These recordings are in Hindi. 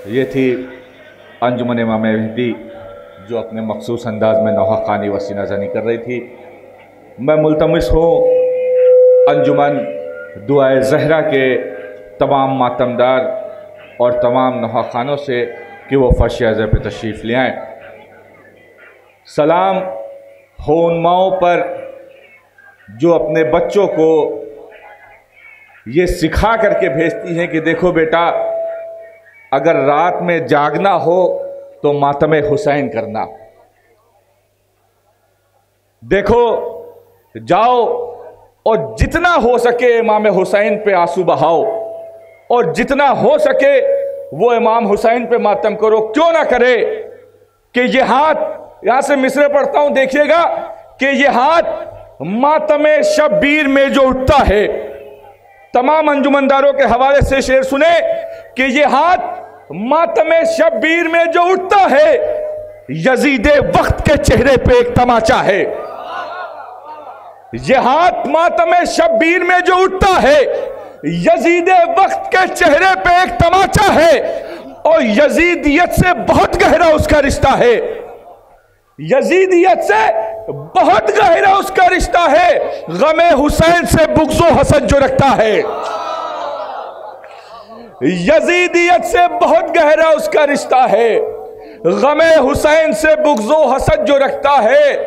ये थी अंजुमन इमाम मेहदी जो अपने मखसूस अंदाज में नौहा ख़ानी व सीना ज़नी कर रही थी। मैं मुल्तमिस हूँ अंजुमन दुआए ज़हरा के तमाम मातमदार और तमाम नौहा ख़ानों से कि वो फ़र्श अज़ा पे तशरीफ़ ले आएँ। सलाम हो उन माओं पर जो अपने बच्चों को ये सिखा करके भेजती हैं कि देखो बेटा, अगर रात में जागना हो तो मातम हुसैन करना, देखो जाओ और जितना हो सके इमाम हुसैन पे आंसू बहाओ और जितना हो सके वो इमाम हुसैन पे मातम करो। क्यों ना करे कि ये हाथ, यहां से मिसरे पढ़ता हूं, देखिएगा कि ये हाथ मातम शब्बीर में जो उठता है, तमाम अंजुमनदारों के हवाले से शेर सुने कि ये हाथ मातम शब्बीर में जो उठता है, यजीदे वक्त के चेहरे पे एक तमाचा है। ये हाथ मातम शब्बीर में जो उठता है, यजीदे वक्त के चेहरे पे एक तमाचा है और यजीदियत से बहुत गहरा उसका रिश्ता है। यजीदियत से बहुत गहरा उसका रिश्ता है। गमे हुसैन से बुग़्ज़ो हसद जो रखता है, यजीदियत से बहुत गहरा उसका रिश्ता है। गमे हुसैन से बुग़्ज़ो हसद जो रखता है।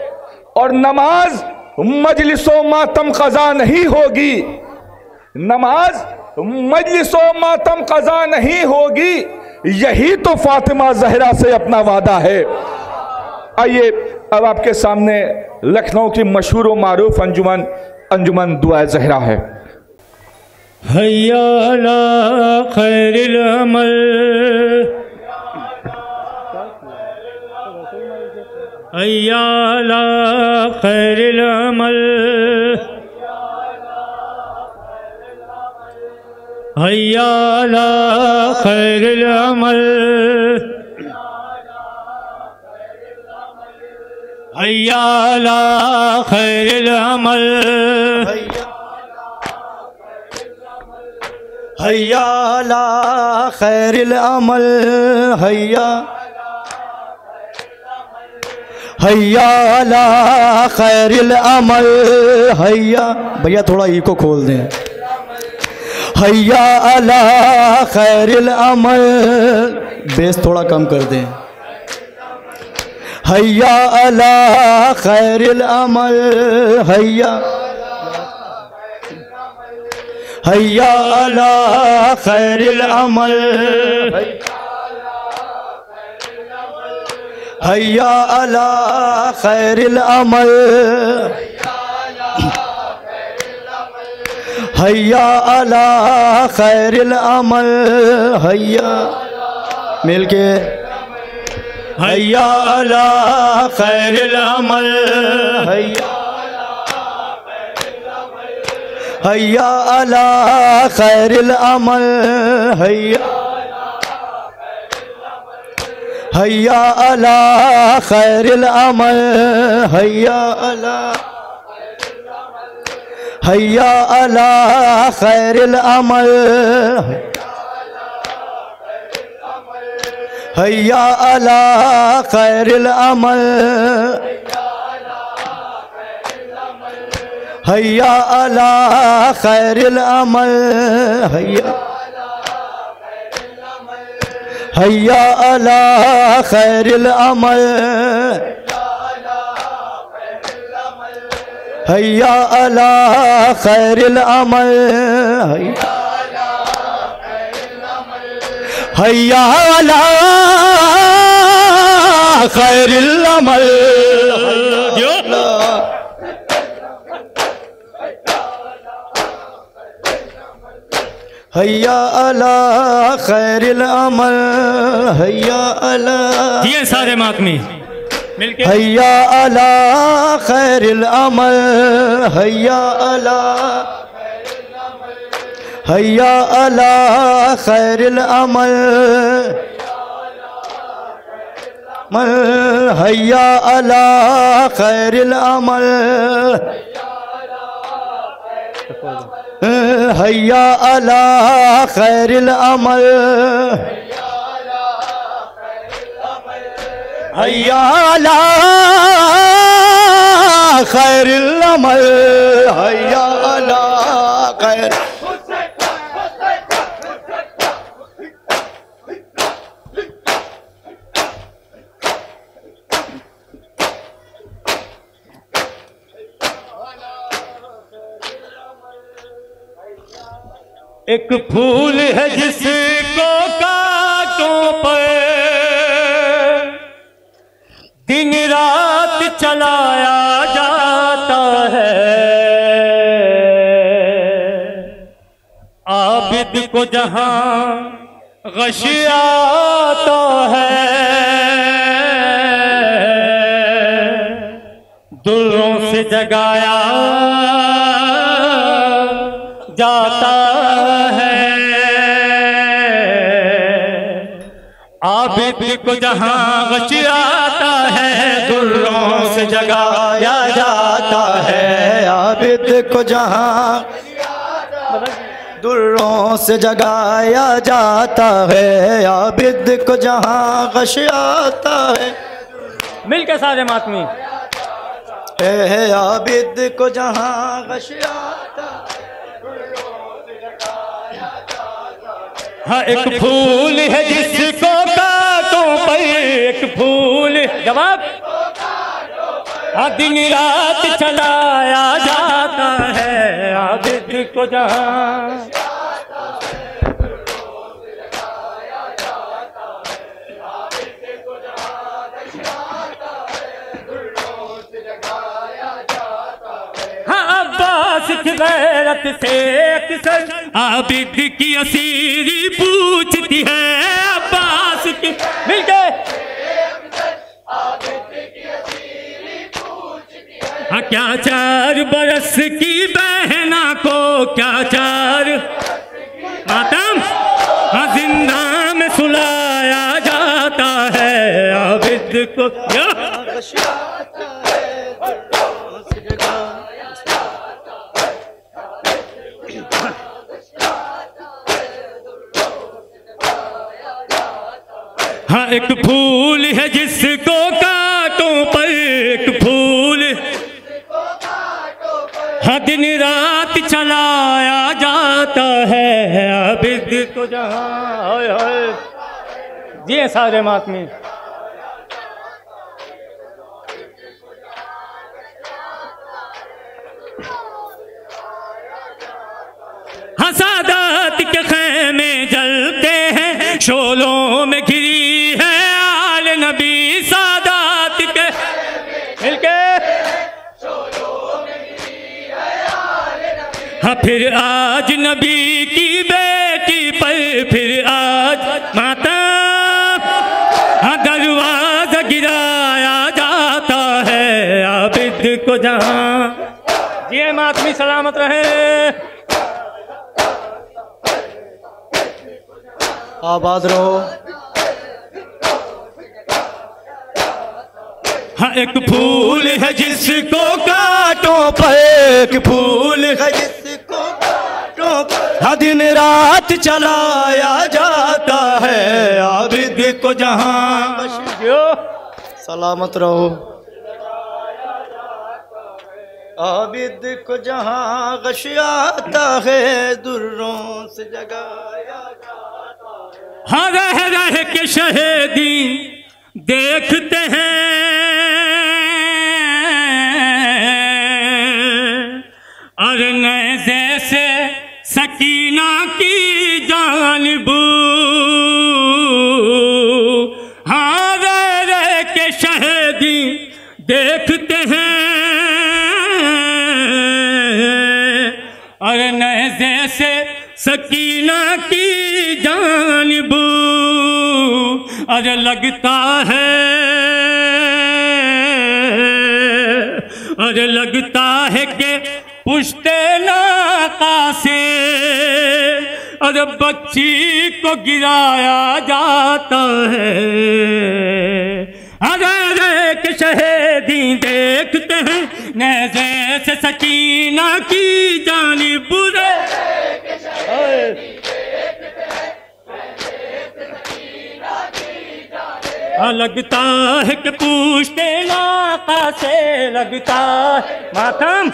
और नमाज मजलिसो मातम क़ज़ा नहीं होगी, नमाज मजलिसो मातम क़ज़ा नहीं होगी, यही तो फातिमा ज़हरा से अपना वादा है। आइए अब आपके सामने लखनऊ की मशहूर व मारूफ अंजुमन, अंजुमन दुआए ज़हरा है। हैया अला खैरिल अमल, हैया अला खैरिल अमल, हैया अला खैरिल अमल, हैया अला खैरिल अमल, हैया अला खैरिल अमल, हैया हैया अला खैरिल अमल, हैया भैया थोड़ा इको खोल दें। हैया अला खैरिल अमल, बेस थोड़ा कम कर दें। हैया अला खैरिल अमल, हैया हैया अला खैरिल अमल, हैया अला खैरिल अमल, हैया अला खैरिल अमल, हैया मिल के हैया अला खैरिल अमल, हैया अला खैरिल अमल, हैया अला खैरिल अमल, हैया अला हैया अला खैरिल अमल, हैया अला खैरिल अमल, हैया अला खैरिल अमल, हैया अला खैरिल अमल, हैया अला खैरिल अमल, हैया अला खैरिल अमल, हैया अला खैरिल अमल, हैया अला ये सारे मातमी मिलके हैया अला खैरिल अमल, हैया अला हैया अला खैरिल अमल, हैया अला खैरिल अमल, हैया अला खैरिल अमल, हैया अला खैरिल अमल, हैया अला खैर। एक फूल है जिसको कांटों पर दिन रात चलाया जाता है, आबिद को जहां गश आता है, दुर्रों से जगाया जाता है, आबिद को जहां गश आता है, दुर्रों से जगाया जाता है, आबिद को जहां दुर्रों से जगाया जाता है, आबिद को जहां गश आता है। मिलकर सारे मातमी है आबिद को जहां गश आता है। हाँ एक फूल है जिसको कांटों पर, एक फूल जवाब, हाँ दिन रात चलाया जाता है, आबिद को जहां गैरत से अक्सर आबिद की असीरी पूछती है, अब्बास की मिलके हाँ क्या 4 बरस की बहना को, क्या 4 मातम हाँ जिंदा में सुलाया जाता है, आबिद को हाँ एक फूल है जिसको कांटों पर, एक फूल हाँ दिन रात चलाया जाता है, आबिद को जहां हाय हाय जी सारे मातमी हाँ सादात के खेमे जलते हैं, शोलों में घिरी है आल नबी, सादात के मिलके हाँ फिर आज नबी की बेटी पर, फिर आज माता हाँ दरवाजा गिराया जाता है, आबिद को जहां जी मातमी सलामत रहे, आबाद रहो। हाँ एक फूल है जिसको कांटों पर, एक फूल है जिसको कांटों पर हाँ दिन रात चलाया जाता है, आबिद को जहां सलामत रहो, आबिद को जहां गश आता है, दुर्रों से जगाया जाता है। हाँ रह रह के शहीदी देखते हैं, और नज़र से सकीना की जानिबू, हाँ रह रह के शहीदी देखते हैं, और नज़र से सकीना की जानिबू, और लगता है, और लगता है कि पुश्ते नाका से और बच्ची को गिराया जाता है। अरे एक शहीदी देखते हैं नेज़े से सकीना की जानिब बुरे, लगता है कि पूछते नाका से लगता है मातम,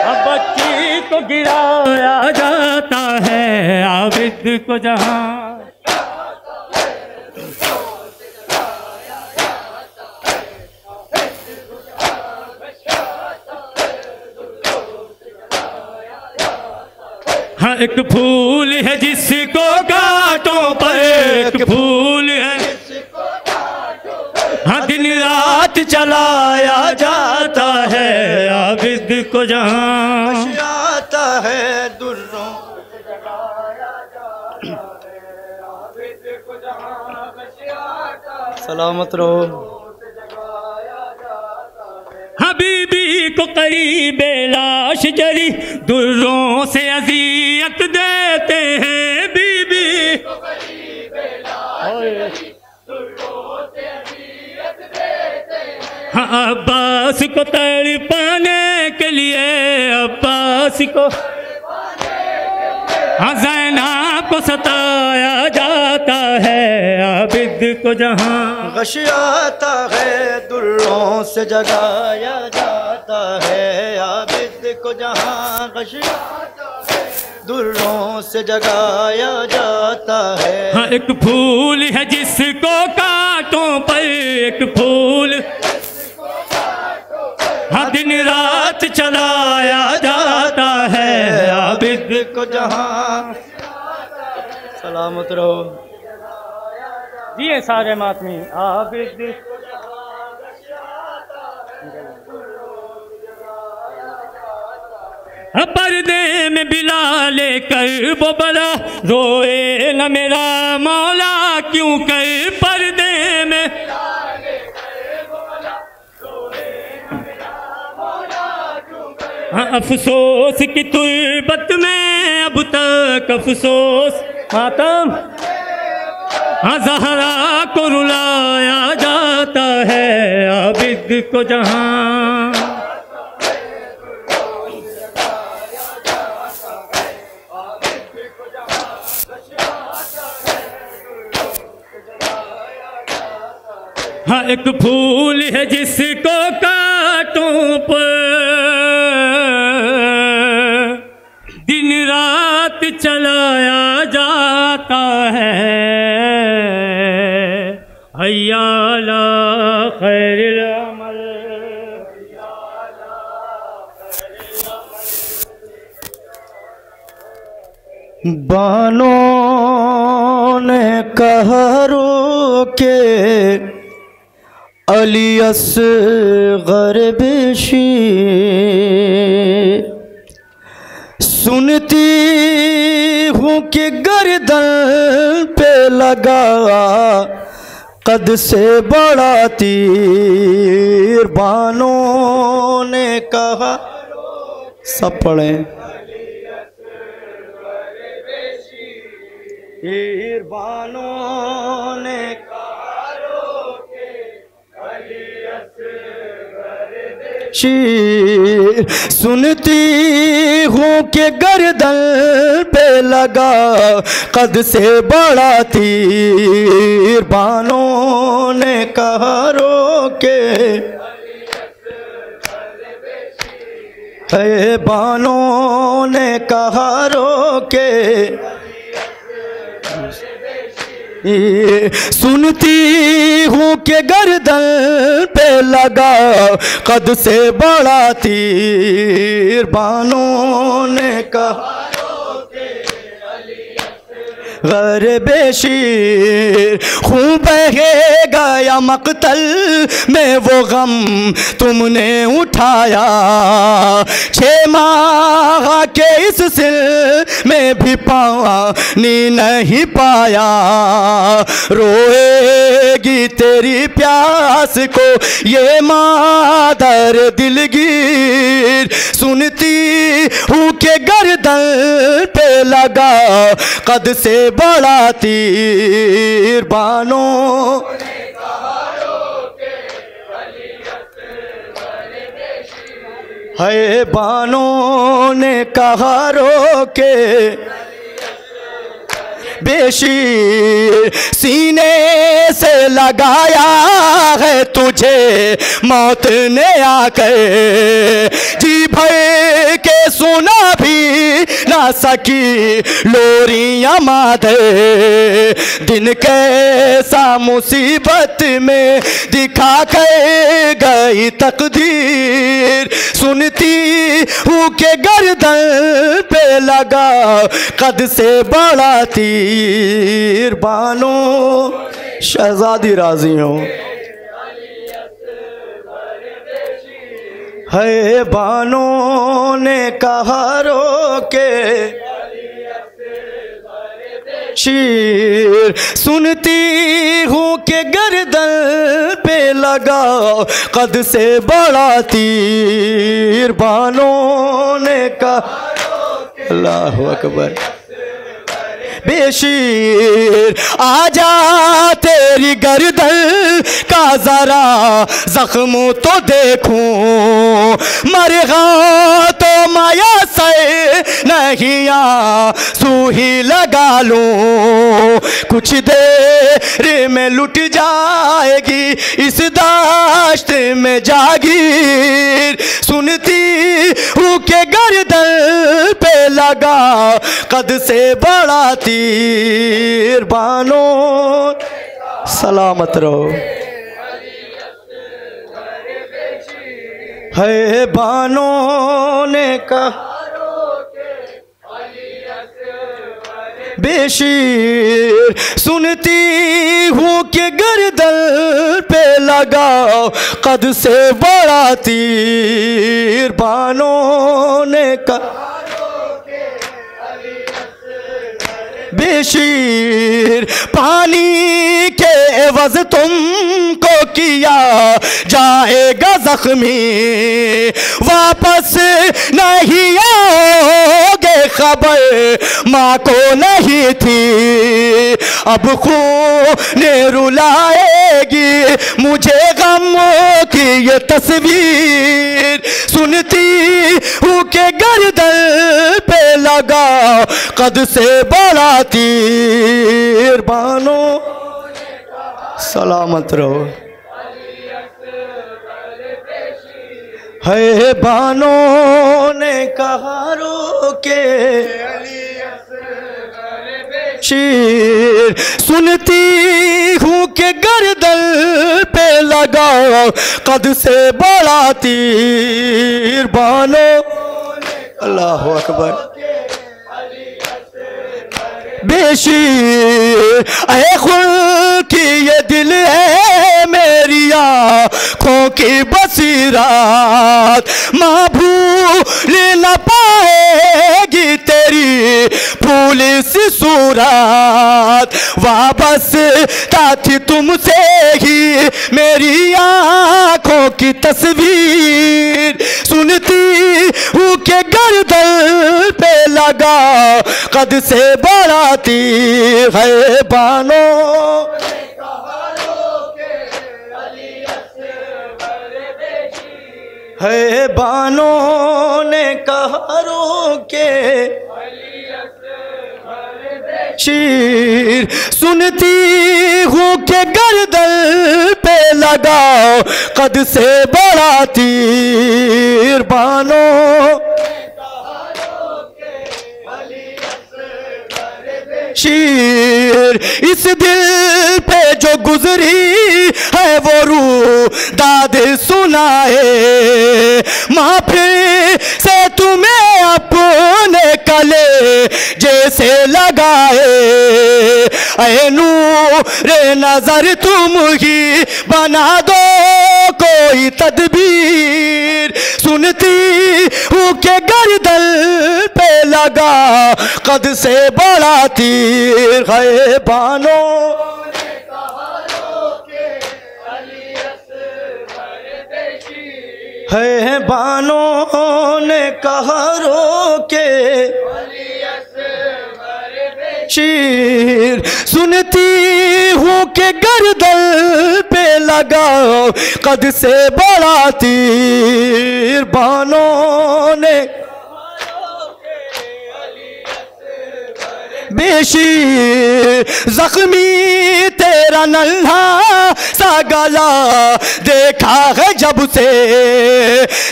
अब बच्ची को गिराया जाता है आबिद को जहां। हाँ एक फूल है जिसको कांटों पर, एक फूल है हाँ दिन रात चलाया जाता है आबिद को जहां। आता है दुर्रों सलामत रहो। हबीबी को करीबे लाश जरी दुर्रों से अजियत देते हैं, बीबी को करीबे लाश जरी दुर्रों से अजियत देते हैं। हाँ अब्बास को तड़पाने के लिए, अब्बास को हाँ ज़ैनब को सताया जाता है आबिद को जहां। गशियाता है दुर्रों से जगाया जाता है आबिद को जहां। गशियाता है दुर्रों से जगाया जाता है। हाँ एक फूल है जिसको कांटों पर, एक फूल हाँ दिन रात चलाया जाता है आबिद को जहां। सलामत रहो जी सारे मातमी आबिद। पर्दे में बिलाल कर वो बड़ा रोए न मेरा मौला क्यों कर, पर्दे में हाँ अफसोस की तुर्बत में अब तक अफसोस मातम हाँ ज़हरा को रुलाया जाता है आबिद को जहां। हाँ एक फूल है जिसको कांटों पर दिन रात चलाया जाता है, हैया अला खैरिल अमल। बानों ने कहरो के अली असग़र बेशी, सुनती हूँ कि गर्दन पे लगा कद से बड़ा तीर। बानों ने कहा सब पढ़ें तीर। बानों ने शीर, सुनती हूँ कि गर्दन पे लगा कद से बड़ा तीर। बानों ने कहा रोके है, बानों ने कहा रोके सुनती हूँ कि गर्दन पे लगा कद से बड़ा तीर। बानों ने कहा ग़र बेशीर, खून बहेगा या मक़तल में वो गम तुमने उठाया। 6 माह के इस सिल में भी पानी नहीं पाया। रोएगी तेरी प्यास को ये मादर दिलगीर, सुनती हूँ कि गर्दन पे लगा कद से बड़ा तीर। बानों है, बानों ने कहा रोके बेशीर, सीने से लगाया है तुझे मौत ने आकर, जी भर के सुना भी ना सकी लोरियां मादर, दिन कैसा मुसीबत में दिखा कर गई तकदीर, सुनती हूँ के गर्दन पे लगा कद से बड़ा तीर, बानो शहजादी राजी हो है, बानों ने कहा रोके शीर, सुनती हूँ के गर्दन पे लगा कद से बड़ा तीर, बानों ने कहा अल्लाहु अकबर बेशीर, आजा तेरी गर्दन का जरा जख्म तो देखूं, मरगा तो माया से नहीं आंसू ही लगा लूं, कुछ देर में लुट जाएगी इस दाश्त में जागीर, सुनती हूँ के गर्दन पे लगा कद से बड़ा तीर, बानो सलामत रहो है, बानों ने कहा बेशीर, सुनती हूँ कि गर्दन पे लगा कद से बड़ा तीर, बानों ने कहा बेशीर, पानी के एवज तुमको किया जाएगा जख्मी, वापस नहीं आओगे खबर माँ को नहीं थी, अब खून रुलाएगी मुझे गम की ये तस्वीर, सुनती हूँ के गर्दन पे लगा कद से बड़ा तीर, बानो सलामत रहो है, बानों ने कहा रोके शीर, सुनती हूँ के गर्दन पे लगा कद से बड़ा तीर, बानो अल्लाहु अकबर बेशीर, ऐ खुल की ये दिल है मेरी आँखों की बसीरात, माँ भूल न पाएगी तेरी फूल सी सूरत, वाबस्ता थी तुमसे ही मेरी आँखों की तस्वीर, सुनती हूँ के गर्दन पे लगा कद से बड़ा तीर है, बानो है, बानों ने कहा रोके शीर, सुनती हूँ के गर्दन पे लगाओ कद से बड़ा तीर, बानों शीर, इस दिल पे जो गुजरी है वो रूह दाद सुनाए, माँ फिर से तुम्हें अपने कले जैसे लगाए, ऐ नूरे नजर तुम ही बना दो कोई तदबीर, सुनती हूँ के गर्दन पे लगा कद से बड़ा तीर है, बानो है, बानों ने कहा रोके शीर, सुनती हूँ के गर्दन पे लगाओ कद से बड़ा तीर, बानों ने बेशीर, जख्मी तेरा नन्हा सा गला देखा है जब से,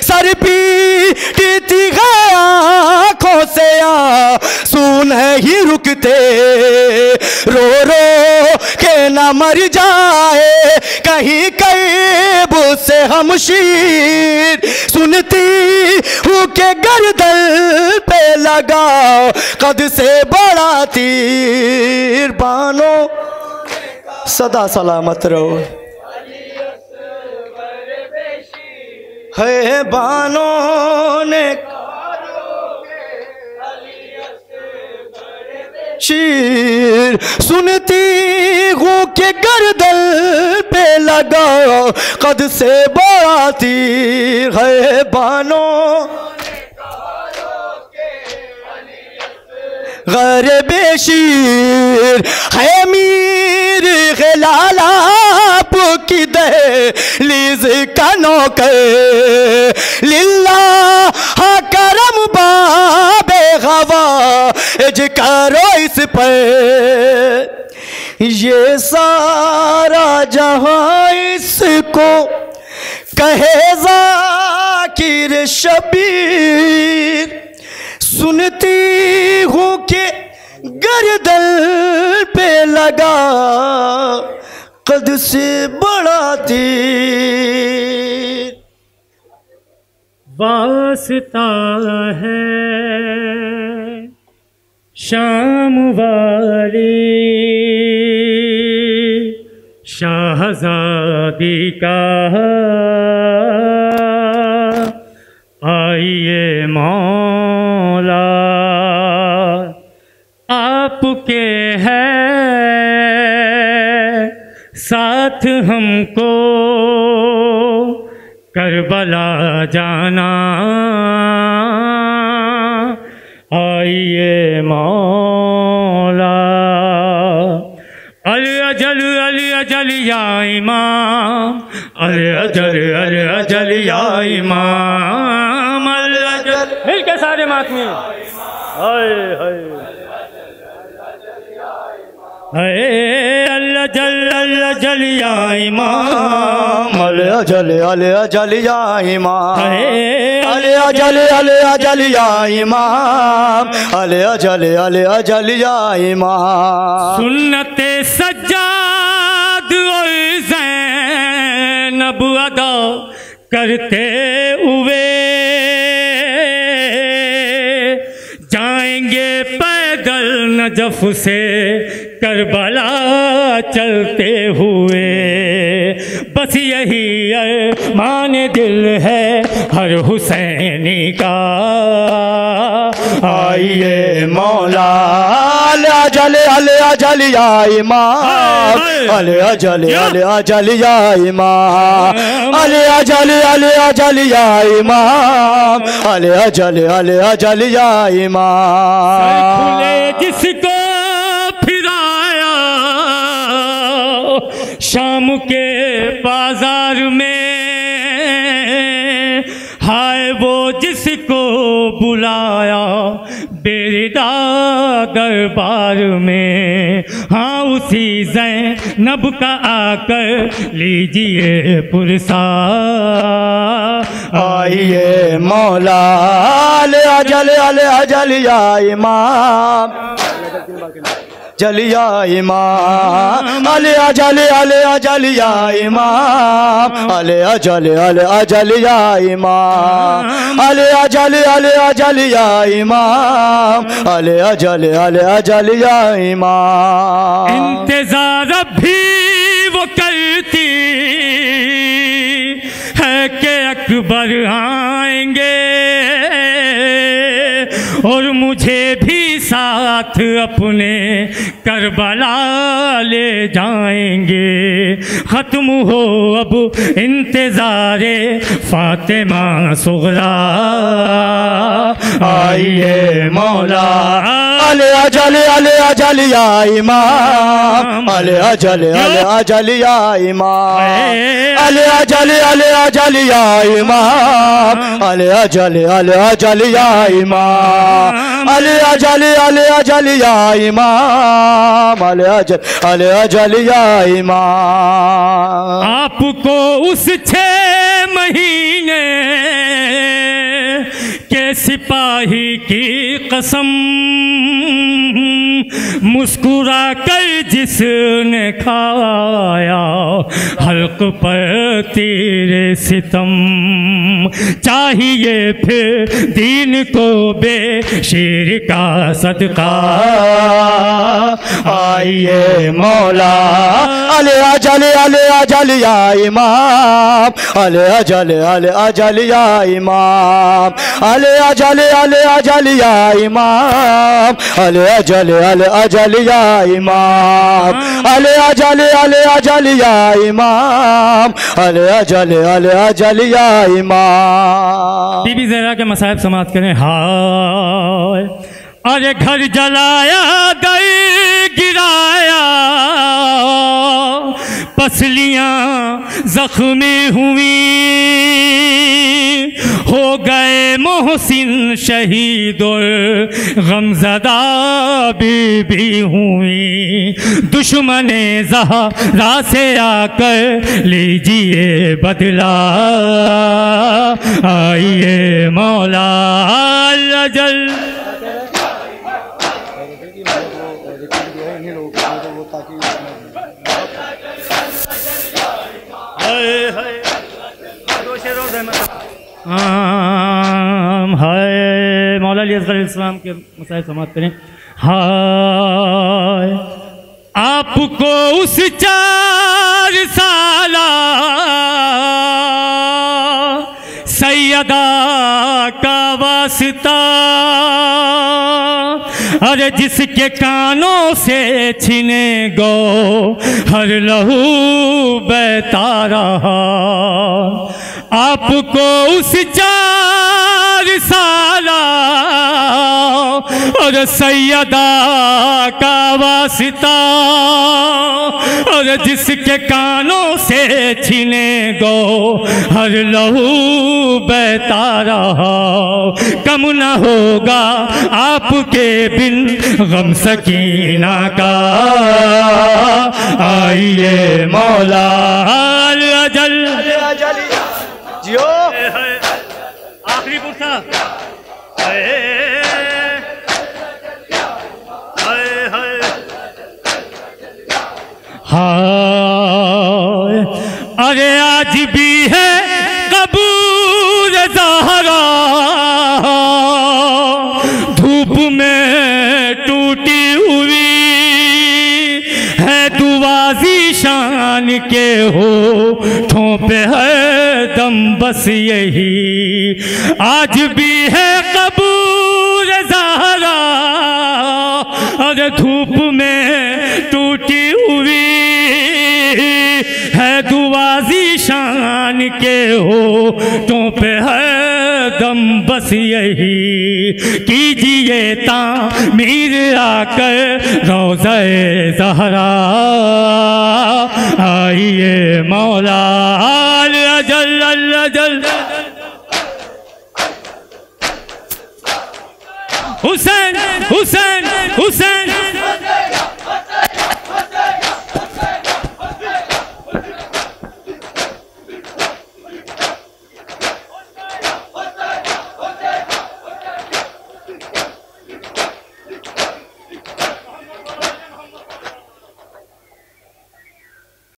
सर पीटती है आँखों से आंसू नहीं रुकते, रो रो के न मर जाए कहीं कैब से हम शीर, सुनती हूँ के गर्दन पे लगा कद से बड़ा तीर, बानो सदा सलामत रहो है बानो ने शीर, सुनती हूँ के गर्दन पे लगा कद से बड़ा तीर है बानो गैर बेशीर है मीर लाला की दहलीज का नौकर, लिल्लाह करम बाबे हवा एज करो इस पर, ये सारा जहां इसको कहे ज़ाकिर शबीर, सुनती हूँ कि गर्दन पे लगा कद से बड़ा तीर, वास्ता है शाम वाली शाहज़ादी का, आइए मौला आपके है साथ हमको करबला जाना, आइए मौला अल अजल या इमाम, अल अजल या इमाम, अल अजल मिलके सारे मातमी हाय हाय अल-अजल या इमाम, अल-अजल या इमाम, अल-अजल या इमाम, अल-अजल या इमाम, सुन्नते सज्जाद और ज़ैनब अदा करते हुए जाएंगे पैदल नजफ से करबला चलते हुए, बस यही अरमान दिल है हर हुसैनी का, आइए मौला अल-अजल या इमाम, अल-अजल या इमाम, अल-अजल या इमाम, अल-अजल या इमाम, खुले जिसको फिराया शाम के बाजार में, हाय वो जिसको बुलाया बेरिदा दरबार में, हाँ उसी ज़ैनब का आकर लीजिए पुरसा, आइए मौला अल-अजल या इमाम, जलिया इमाम, अल-अजल या इमाम, अल-अजल या इमाम, अल-अजल या इमाम, अल-अजल या इमाम, इंतजार भी वो करती है कि अकबर आएंगे और मुझे भी साथ अपने करबला ले जाएंगे, ख़त्म हो अब इंतज़ारे फातिमा सुगरा, आइए मौला अल-अजल अजल या इमाम, अल अजल या इमाम, अल अजल या इमाम, अल अजल या इमाम, अल अजल या इमाम, अल अजल या इमाम। आपको उस 6 महीने के सिपाही की कसम, मुस्कुरा कर जिसने खाया हल्क पर तेरे सितम, चाहिए फिर दीन को बेशीर का सदका, आइए मौला। अल अजल या इमाम, अल अजल या इमाम, अल अजल या इमाम, अल अजल या इमाम, अल अजल या इमाम, अल अजल या इमाम। बीबी ज़हरा के मसाइब समाप्त करें। हाय अरे घर जलाया दर गिराया, पसलियां जख्मी हुई, हो गए मोहसिन शहीद और गमज़दा बीबी हुई, दुश्मने ज़हरा से आकर लीजिए बदला, आइए मौला अजल। हाय मौला अली असगर इस्लाम के मसाइल समाप्त करें। हाय आपको उस 4 साला सैयदा का वास्ता, अरे जिसके कानों से छिने गो हर लहू बहता रहा, आपको उस 4 साला और सैयदा का वास्ता, और जिसके कानों से छिने गो हर लहू बहता रहा, कम न होगा आपके बिन गम सकीना का, आइए मौला अजल। जियो आखिरी पुरसा। हाय अरे आज भी है कबूर ज़हरा, धूप में टूटी हुई है, दुआजी शान के हो ठोंपे है दम, बस यही आज भी है कबूर ज़हरा, और धूप में टूटी हुई है, दुआजी शान के हो पे है दम, बस यही कीजिए तामीर आकर रोज़े ज़हरा, आइए मौला